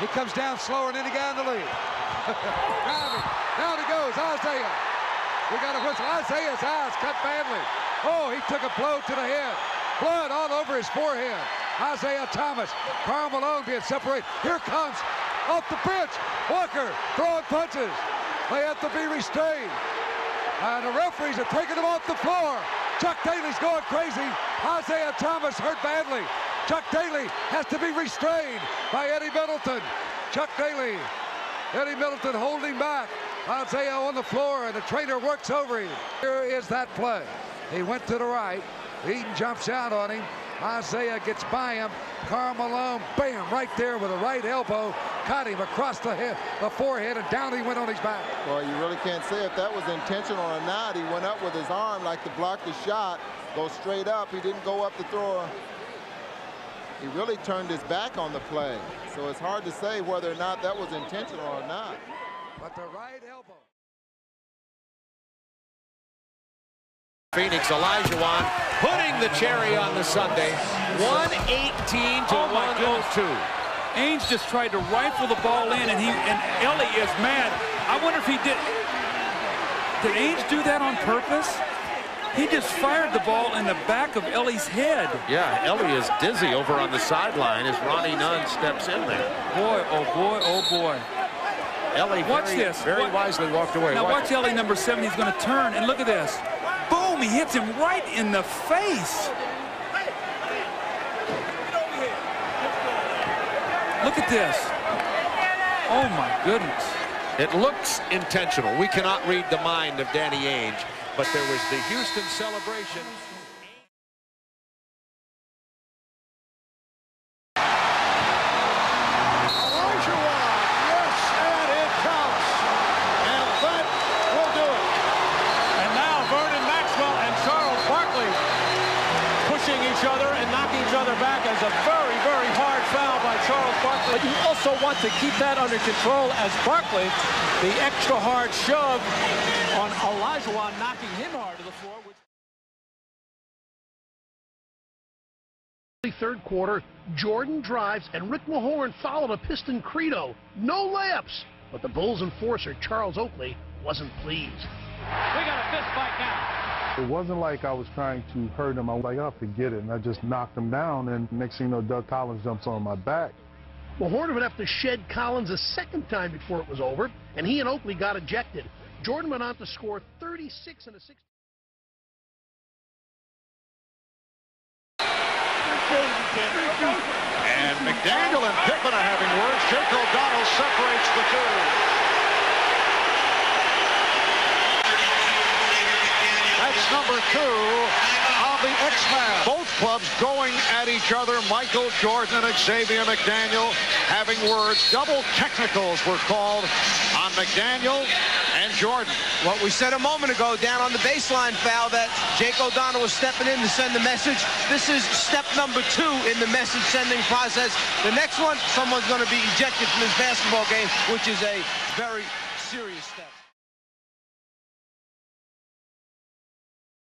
He comes down slower than any guy in the league. Driving. Down he goes, Isaiah. We got a whistle. Isaiah's eyes cut badly. Oh, he took a blow to the head. Blood all over his forehead. Isaiah Thomas. Karl Malone being separated. Here comes off the bench. Walker throwing punches. They have to be restrained. And the referees are taking them off the floor. Chuck Daly's going crazy. Isaiah Thomas hurt badly. Chuck Daly has to be restrained by Eddie Middleton. Chuck Daly. Eddie Middleton holding back. Isaiah on the floor, and the trainer works over him. Here is that play. He went to the right. Eden jumps out on him. Isaiah gets by him. Karl Malone, bam, right there with a right elbow. Caught him across the head, the forehead, and down he went on his back. Well, you really can't say if that was intentional or not. He went up with his arm like to block the shot. Go straight up. He didn't go up to throw. He really turned his back on the play. So it's hard to say whether or not that was intentional or not. But the right elbow. Phoenix, Olajuwon putting the cherry on the sundae. 118 to 102. Ainge just tried to rifle the ball in, and Ellie is mad. I wonder if he did Ainge do that on purpose? He just fired the ball in the back of Ellie's head. Yeah, Ellie is dizzy over on the sideline as Ronnie Nunn steps in there. Boy, oh boy, oh boy. Ellie very wisely walked away. Now watch Ellie number 7. He's going to turn, and look at this. Boom, he hits him right in the face. Look at this. Oh my goodness. It looks intentional. We cannot read the mind of Danny Ainge, but there was the Houston celebration. Back as a very, very hard foul by Charles Barkley. But you also want to keep that under control as Barkley, the extra hard shove on Olajuwon, knocking him hard to the floor. Third quarter, Jordan drives and Rick Mahorn followed a Piston credo. No layups. But the Bulls enforcer, Charles Oakley, wasn't pleased. We got a fist fight now. It wasn't like I was trying to hurt him. I was like, oh, forget it. And I just knocked him down. And next thing you know, Doug Collins jumps on my back. Mahorn would have to shed Collins a second time before it was over, and he and Oakley got ejected. Jordan went on to score 36 in a 6. And McDaniel and Pippen are having words. Jake O'Donnell separates the two. That's number 2 on the X-Man. Both clubs going at each other. Michael Jordan and Xavier McDaniel having words. Double technicals were called on McDaniel and Jordan. What we said a moment ago down on the baseline foul that Jake O'Donnell was stepping in to send the message. This is step number 2 in the message sending process. The next one, someone's going to be ejected from this basketball game, which is a very serious step.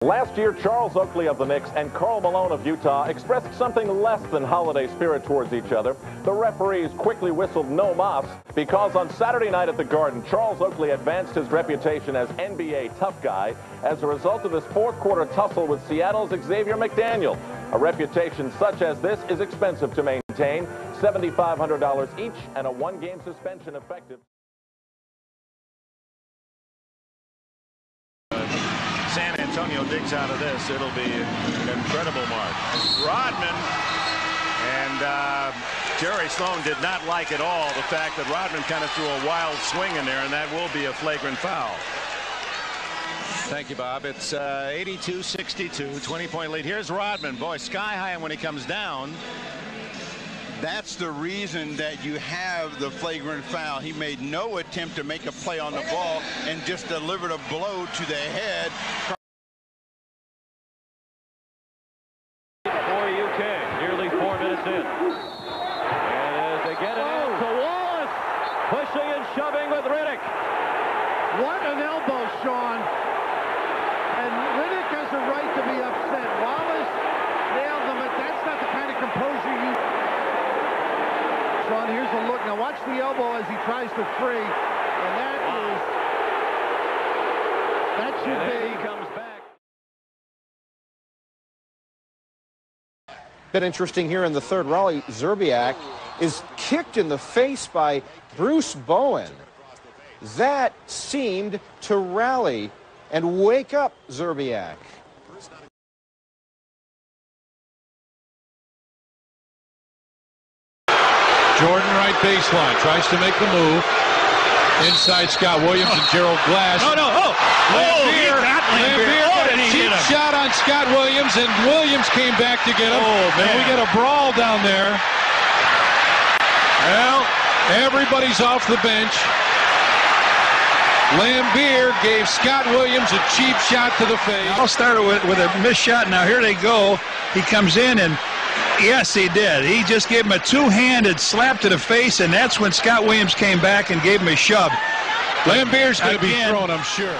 Last year, Charles Oakley of the Knicks and Karl Malone of Utah expressed something less than holiday spirit towards each other. The referees quickly whistled no mas because on Saturday night at the Garden, Charles Oakley advanced his reputation as NBA tough guy as a result of his fourth quarter tussle with Seattle's Xavier McDaniel. A reputation such as this is expensive to maintain, $7,500 each and a 1-game suspension effective. San Antonio digs out of this. It'll be an incredible mark. Rodman and Jerry Sloan did not like at all the fact that Rodman kind of threw a wild swing in there, and that will be a flagrant foul. Thank you, Bob. It's 82-62, 20-point lead. Here's Rodman. Boy, sky high, and when he comes down. That's the reason that you have the flagrant foul. He made no attempt to make a play on the ball and just delivered a blow to the head. For UK, nearly 4 minutes in. And as they get it in to Wallace, pushing and shoving with Riddick. What an elbow, Sean. And Riddick has a right to be upset. Wallace nailed him, but that's not the kind of composure you... Sean, here's a look. Now watch Watch the elbow as he tries to free, and that should be. He comes back. Been interesting here in the third. Raleigh Zerbiak is kicked in the face by Bruce Bowen. That seemed to rally and wake up Zerbiak. Jordan right baseline, tries to make the move. Inside Scott Williams and Gerald Glass. Lambier got a cheap shot on Scott Williams, and Williams came back to get him. And we get a brawl down there. Well, everybody's off the bench. Lambier gave Scott Williams a cheap shot to the face. I'll start with a missed shot. Now here they go. He comes in, and yes, he did. He just gave him a two-handed slap to the face, and that's when Scott Williams came back and gave him a shove. Lambier's going to be thrown, I'm sure.